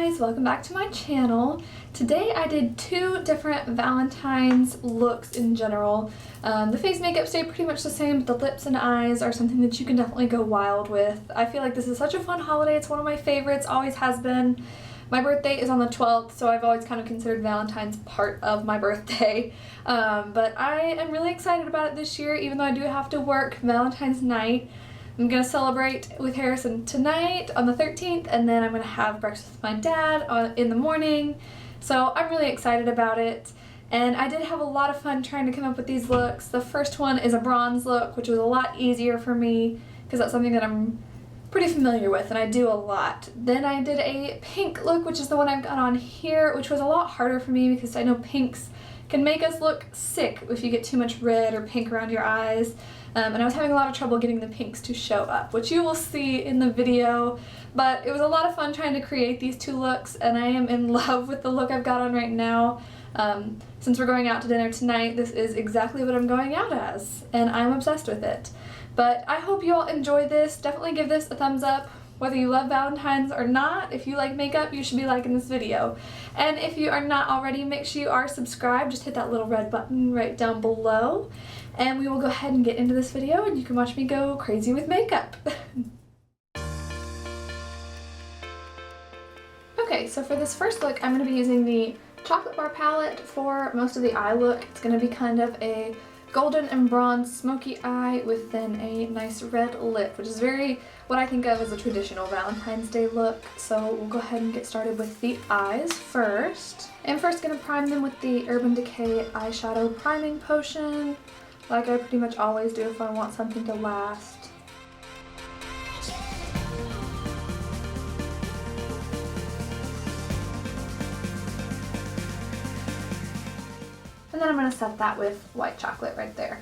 guys, welcome back to my channel. Today I did two different Valentine's looks in general. The face makeup stayed pretty much the same, but the lips and eyes are something that you can definitely go wild with. I feel like this is such a fun holiday. It's one of my favorites, always has been. My birthday is on the 12th, so I've always kind of considered Valentine's part of my birthday. But I am really excited about it this year, even though I do have to work Valentine's night. I'm going to celebrate with Harrison tonight on the 13th, and then I'm going to have breakfast with my dad in the morning. So I'm really excited about it. And I did have a lot of fun trying to come up with these looks. The first one is a bronze look, which was a lot easier for me because that's something that I'm pretty familiar with and I do a lot. Then I did a pink look, which is the one I've got on here, which was a lot harder for me because I know pinks can make us look sick if you get too much red or pink around your eyes. And I was having a lot of trouble getting the pinks to show up, which you will see in the video. But it was a lot of fun trying to create these two looks, and I am in love with the look I've got on right now. Since we're going out to dinner tonight, this is exactly what I'm going out as, and I'm obsessed with it. But I hope you all enjoy this. Definitely give this a thumbs up. Whether you love Valentine's or not, if you like makeup, you should be liking this video. And if you are not already, make sure you are subscribed. Just hit that little red button right down below. And we will go ahead and get into this video and you can watch me go crazy with makeup. Okay, so for this first look, I'm going to be using the Chocolate Bar palette for most of the eye look. It's going to be kind of a golden and bronze smoky eye with then a nice red lip, which is very what I think of as a traditional Valentine's Day look. So we'll go ahead and get started with the eyes first. I'm first going to prime them with the Urban Decay eyeshadow priming potion, like I pretty much always do if I want something to last. And then I'm going to set that with white chocolate right there.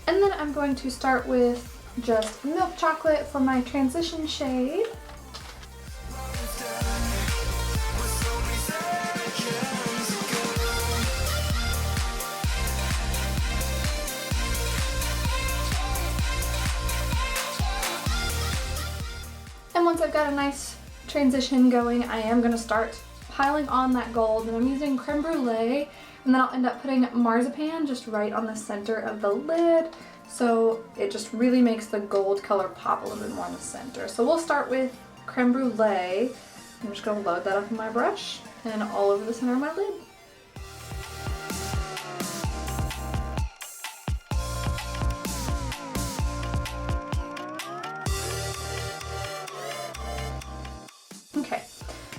And then I'm going to start with just milk chocolate for my transition shade. And once I've got a nice transition going, I am going to start piling on that gold, and I'm using creme brulee, and then I'll end up putting marzipan just right on the center of the lid, so it just really makes the gold color pop a little bit more in the center. So we'll start with creme brulee. I'm just going to load that up in my brush and all over the center of my lid. Okay,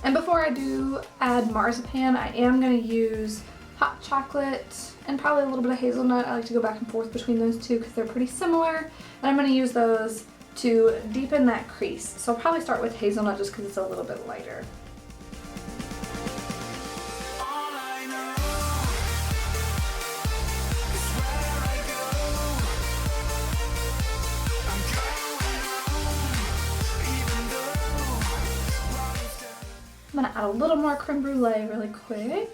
and before I do add marzipan, I am going to use hot chocolate and probably a little bit of hazelnut. I like to go back and forth between those two because they're pretty similar, and I'm going to use those to deepen that crease. So I'll probably start with hazelnut just because it's a little bit lighter. I'm going to add a little more creme brulee really quick.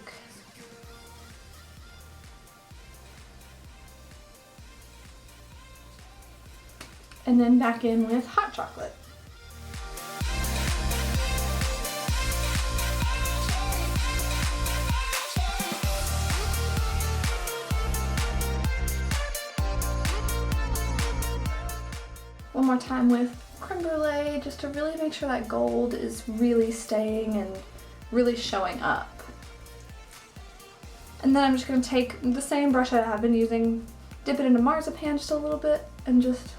And then back in with hot chocolate. One more time with creme brulee just to really make sure that gold is really staying and really showing up. And then I'm just going to take the same brush I have been using, dip it into marzipan just a little bit, and just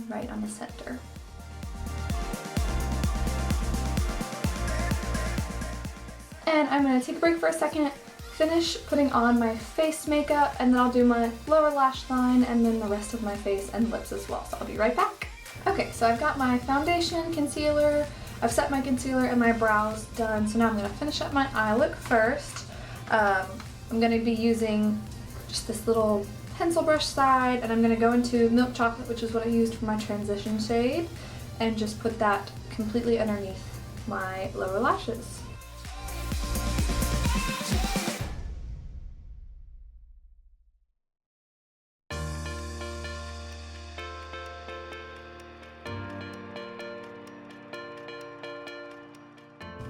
right on the center. And I'm going to take a break for a second, finish putting on my face makeup, and then I'll do my lower lash line and then the rest of my face and lips as well. So I'll be right back. Okay, so I've got my foundation, concealer, I've set my concealer and my brows done, so now I'm going to finish up my eye look first. I'm going to be using just this little pencil brush side, and I'm going to go into milk chocolate, which is what I used for my transition shade, and just put that completely underneath my lower lashes.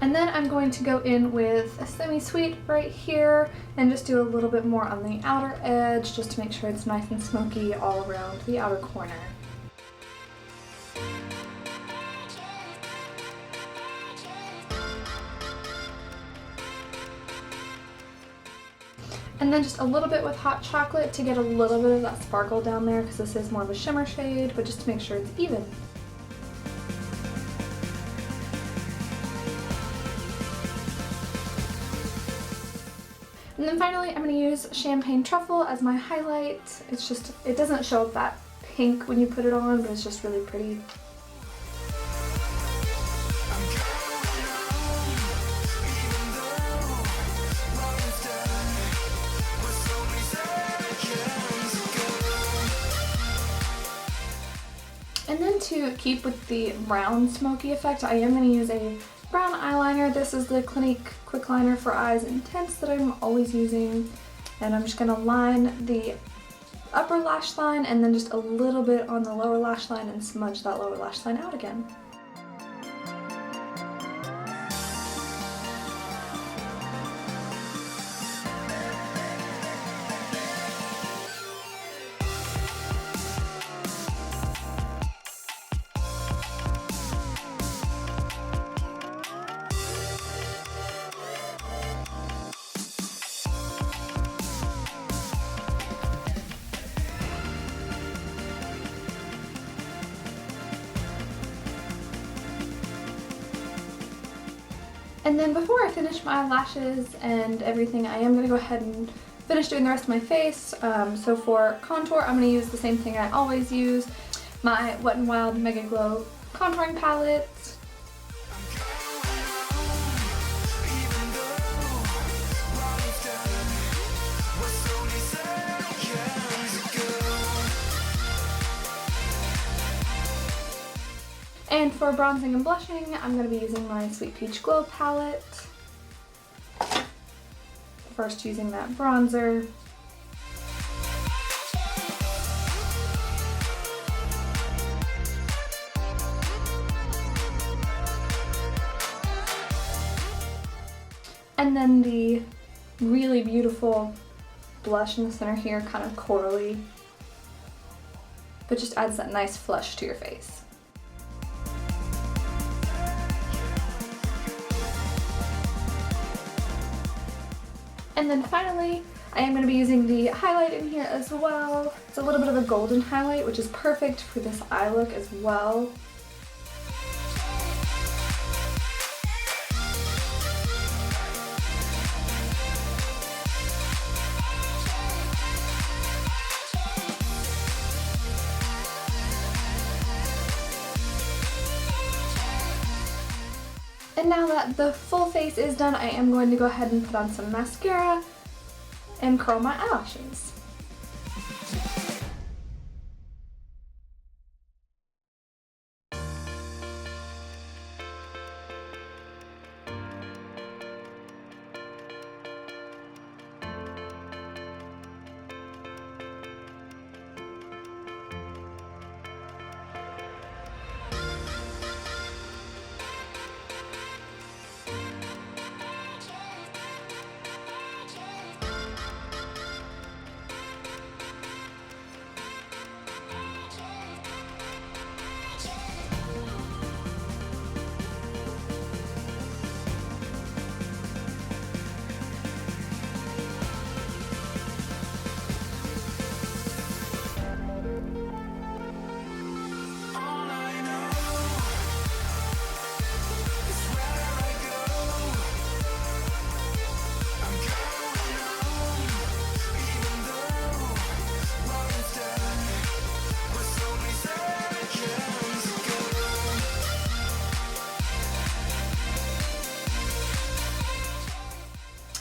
And then I'm going to go in with a semi-sweet right here and just do a little bit more on the outer edge just to make sure it's nice and smoky all around the outer corner. And then just a little bit with hot chocolate to get a little bit of that sparkle down there, because this is more of a shimmer shade, but just to make sure it's even. And then finally, I'm going to use Champagne Truffle as my highlight. It's just, it doesn't show up that pink when you put it on, but it's just really pretty. And then to keep with the brown smoky effect, I am going to use a brown eyeliner. This is the Clinique Quick Liner for Eyes Intense that I'm always using. And I'm just going to line the upper lash line and then just a little bit on the lower lash line and smudge that lower lash line out again. And then before I finish my lashes and everything, I am going to go ahead and finish doing the rest of my face. So for contour, I'm going to use the same thing I always use, my Wet n Wild Megaglow contouring palette. And for bronzing and blushing, I'm going to be using my Sweet Peach Glow palette. First using that bronzer. And then the really beautiful blush in the center here, kind of corally, but just adds that nice flush to your face. And then finally, I am going to be using the highlight in here as well. It's a little bit of a golden highlight, which is perfect for this eye look as well. And now that the full face is done, I am going to go ahead and put on some mascara and curl my eyelashes.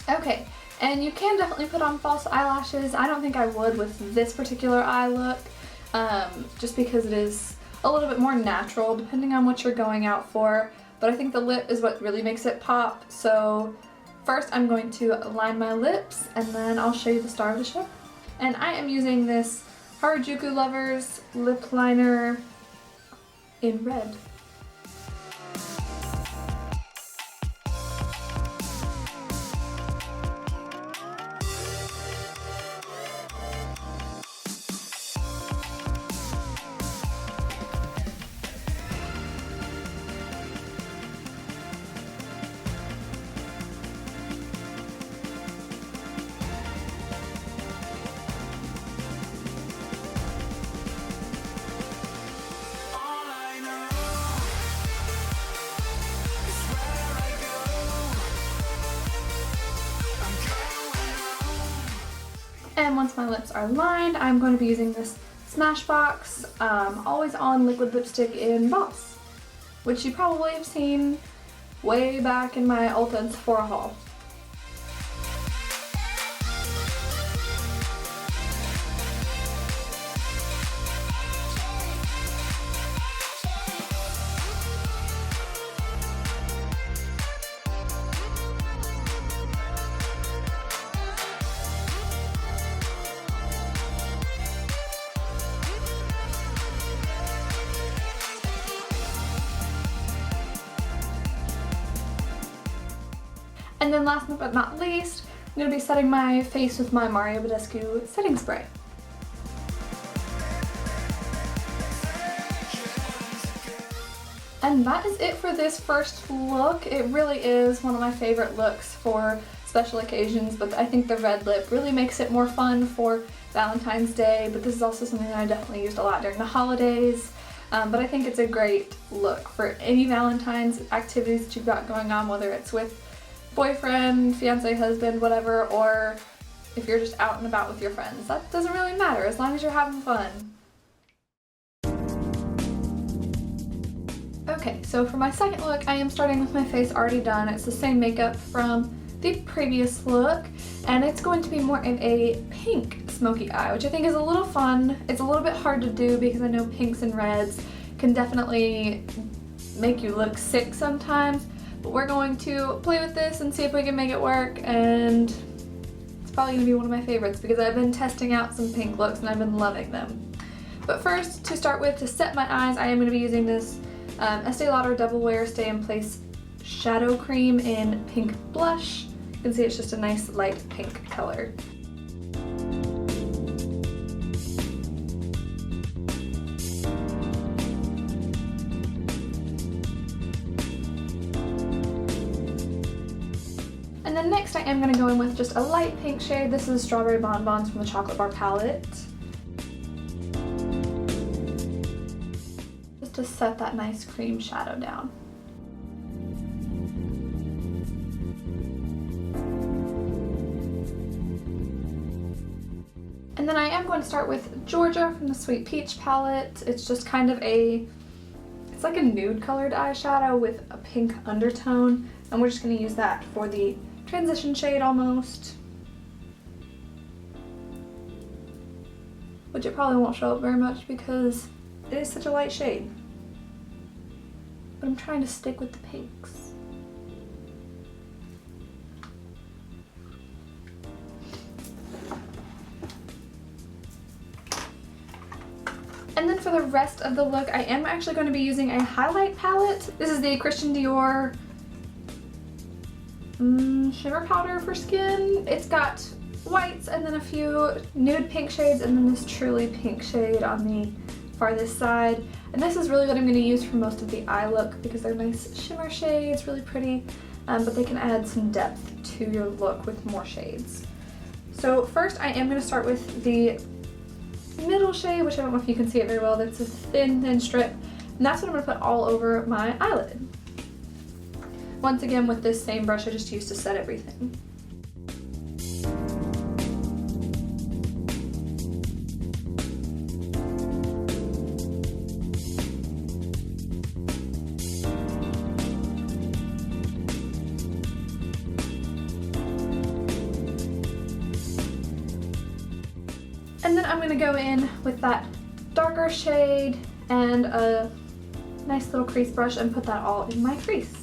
Okay, and you can definitely put on false eyelashes. I don't think I would with this particular eye look, just because it is a little bit more natural depending on what you're going out for. But I think the lip is what really makes it pop. So first I'm going to line my lips and then I'll show you the star of the show. And I am using this Harajuku Lovers lip liner in red. And once my lips are lined, I'm going to be using this Smashbox Always On Liquid Lipstick in Boss, which you probably have seen way back in my Ulta and Sephora haul. And then last but not least, I'm going to be setting my face with my Badescu setting spray. And that is it for this first look. It really is one of my favorite looks for special occasions, but I think the red lip really makes it more fun for Valentine's Day, but this is also something that I definitely used a lot during the holidays. But I think it's a great look for any Valentine's activities that you've got going on, whether it's with boyfriend, fiance, husband, whatever, or if you're just out and about with your friends. That doesn't really matter as long as you're having fun. Okay, so for my second look, I am starting with my face already done. It's the same makeup from the previous look, and it's going to be more in a pink smoky eye, which I think is a little fun. It's a little bit hard to do because I know pinks and reds can definitely make you look sick sometimes. But we're going to play with this and see if we can make it work, and it's probably going to be one of my favorites because I've been testing out some pink looks and I've been loving them. But first, to start with, to set my eyes, I am going to be using this Estee Lauder Double Wear Stay in Place Shadow Cream in Pink Blush. You can see it's just a nice light pink color. And then next I am going to go in with just a light pink shade. This is Strawberry Bonbons from the Chocolate Bar palette. Just to set that nice cream shadow down. And then I am going to start with Georgia from the Sweet Peach palette. It's just kind of it's like a nude colored eyeshadow with a pink undertone. And we're just going to use that for the transition shade almost, which it probably won't show up very much because it is such a light shade, but I'm trying to stick with the pinks. And then for the rest of the look, I am actually going to be using a highlight palette. This is the Christian Dior shimmer powder for skin. It's got whites and then a few nude pink shades and then this truly pink shade on the farthest side. And this is really what I'm going to use for most of the eye look because they're nice shimmer shades, really pretty, but they can add some depth to your look with more shades. So first I am going to start with the middle shade, which I don't know if you can see it very well. That's a thin strip, and that's what I'm going to put all over my eyelid. Once again with this same brush I just used to set everything. And then I'm going to go in with that darker shade and a nice little crease brush and put that all in my crease.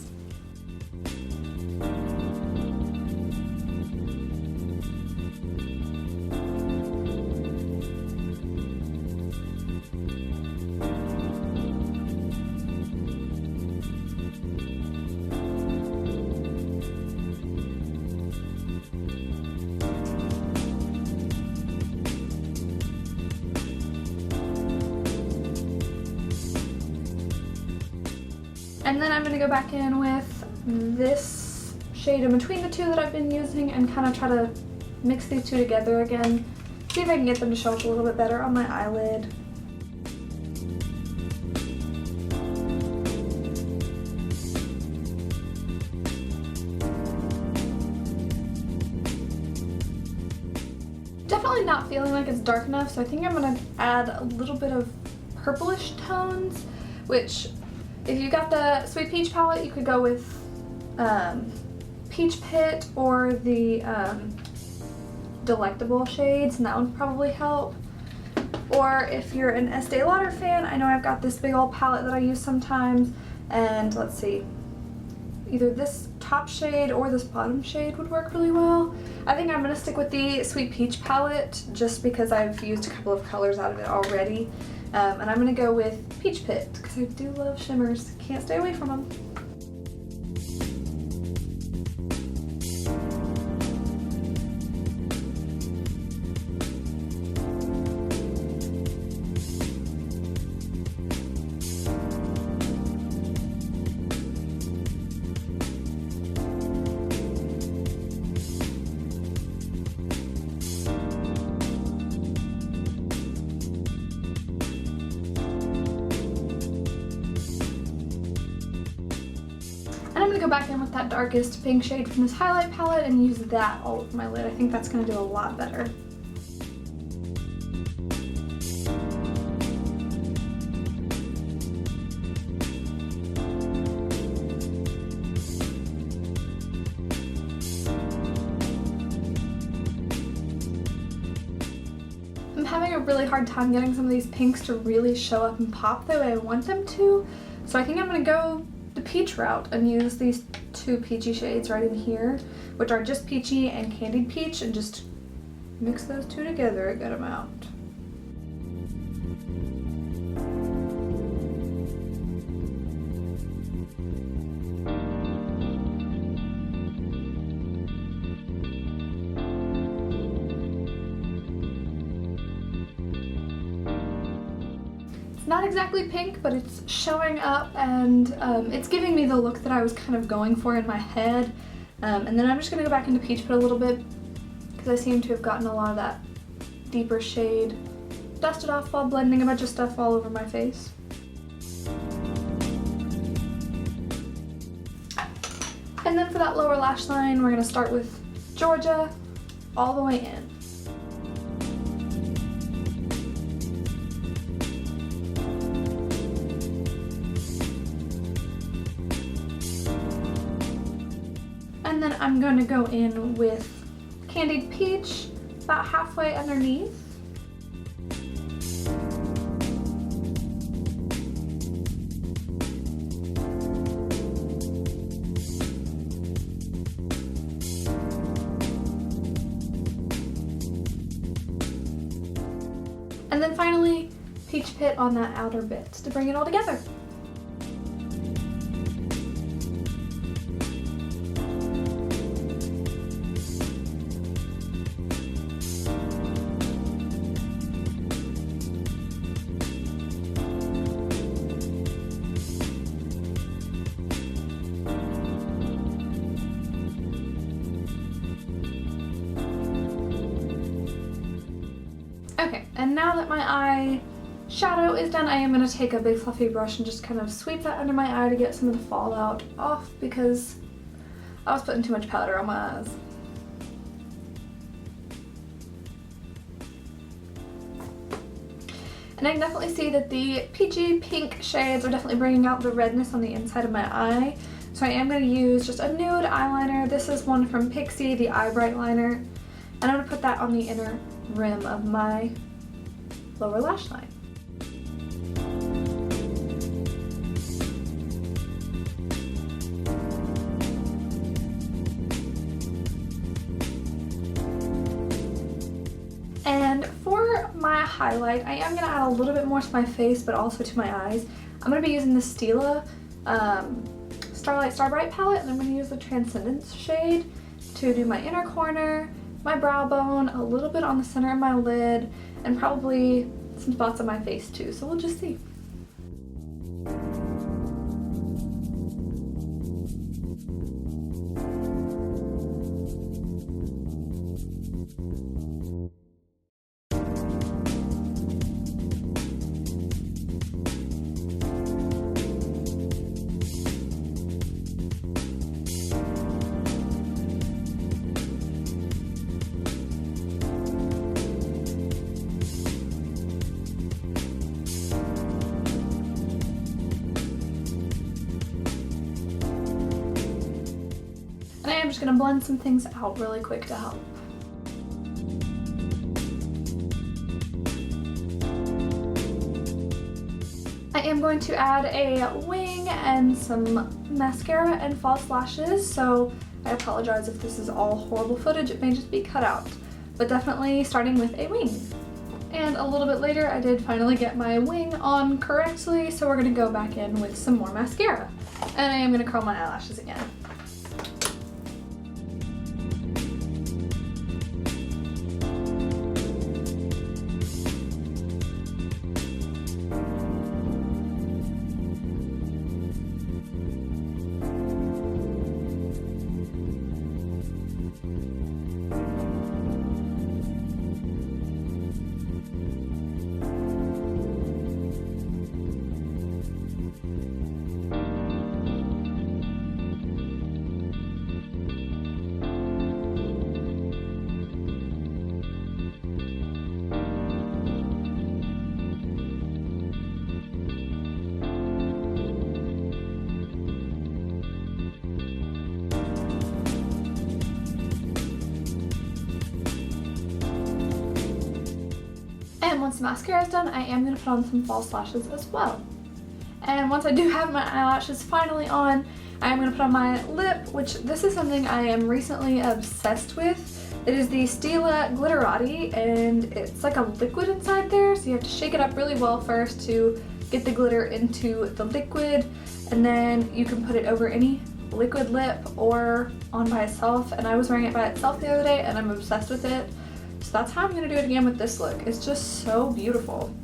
And then I'm going to go back in with this shade in between the two that I've been using and kind of try to mix these two together again. See if I can get them to show up a little bit better on my eyelid. definitely not feeling like it's dark enough, so I think I'm gonna add a little bit of purplish tones, which if you got the Sweet Peach palette, you could go with Peach Pit or the Delectable shades, and that would probably help. Or if you're an Estee Lauder fan, I know I've got this big old palette that I use sometimes, and let's see, either this top shade or this bottom shade would work really well. I think I'm going to stick with the Sweet Peach palette just because I've used a couple of colors out of it already. And I'm going to go with Peach Pit because I do love shimmers. Can't stay away from them. And I'm going to go back in with that darkest pink shade from this highlight palette and use that all over my lid. I think that's going to do a lot better. I'm having a really hard time getting some of these pinks to really show up and pop the way I want them to, so I think I'm going to go the peach route and use these two peachy shades right in here, which are just peachy and candied peach, and just mix those two together a good amount. Not exactly pink, but it's showing up, and it's giving me the look that I was kind of going for in my head. And then I'm just going to go back into Peach Pit a little bit because I seem to have gotten a lot of that deeper shade dusted off while blending a bunch of stuff all over my face. And then for that lower lash line, we're going to start with Georgia all the way in. And then I'm going to go in with Candied Peach about halfway underneath. And then finally, Peach Pit on that outer bit to bring it all together. Okay, and now that my eye shadow is done, I am going to take a big fluffy brush and just kind of sweep that under my eye to get some of the fallout off because I was putting too much powder on my eyes. And I can definitely see that the peachy pink shades are definitely bringing out the redness on the inside of my eye. So I am going to use just a nude eyeliner. This is one from Pixie, the Eye Bright Liner. And I'm going to put that on the inner rim of my lower lash line. And for my highlight, I am going to add a little bit more to my face, but also to my eyes. I'm going to be using the Stila Starlight Starbright palette, and I'm going to use the Transcendence shade to do my inner corner, my brow bone, a little bit on the center of my lid, and probably some spots on my face too, so we'll just see. just gonna blend some things out really quick to help. I am going to add a wing and some mascara and false lashes, so I apologize if this is all horrible footage. It may just be cut out, but definitely starting with a wing. And a little bit later, I did finally get my wing on correctly, so we're gonna go back in with some more mascara. And I am gonna curl my eyelashes again. And once the mascara is done, I am going to put on some false lashes as well. And once I do have my eyelashes finally on, I am going to put on my lip, which this is something I am recently obsessed with. It is the Stila Glitterati, and it's like a liquid inside there, so you have to shake it up really well first to get the glitter into the liquid, and then you can put it over any liquid lip or on by itself. And I was wearing it by itself the other day, and I'm obsessed with it. So that's how I'm going to do it again with this look. It's just so beautiful.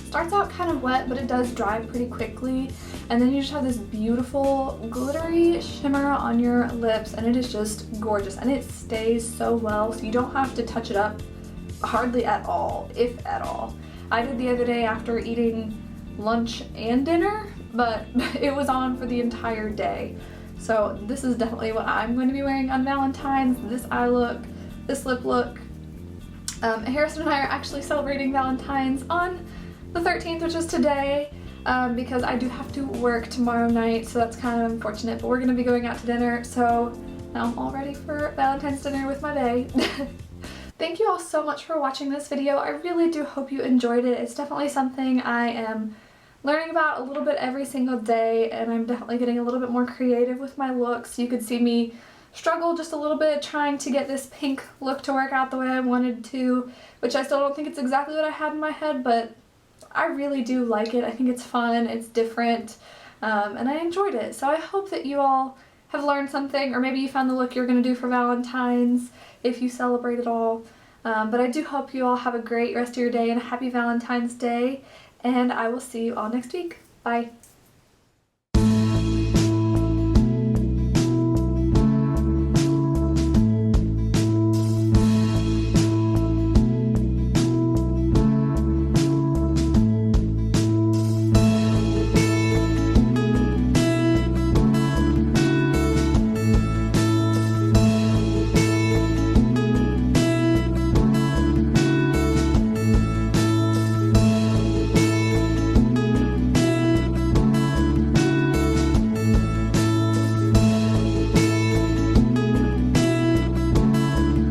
Starts out kind of wet, but it does dry pretty quickly. And then you just have this beautiful glittery shimmer on your lips, and it is just gorgeous. And it stays so well, so you don't have to touch it up hardly at all, if at all. I did the other day after eating lunch and dinner, but it was on for the entire day. So this is definitely what I'm going to be wearing on Valentine's. This eye look, this lip look. Harrison and I are actually celebrating Valentine's on the 13th, which is today. Because I do have to work tomorrow night, so that's kind of unfortunate, but we're going to be going out to dinner, so now I'm all ready for Valentine's dinner with my bae. Thank you all so much for watching this video. I really do hope you enjoyed it. It's definitely something I am learning about a little bit every single day, and I'm definitely getting a little bit more creative with my looks. You could see me struggle just a little bit trying to get this pink look to work out the way I wanted to, which I still don't think it's exactly what I had in my head, but I really do like it. I think it's fun, it's different, and I enjoyed it. So I hope that you all have learned something, or maybe you found the look you're going to do for Valentine's if you celebrate it all. But I do hope you all have a great rest of your day and a happy Valentine's Day, and I will see you all next week. Bye!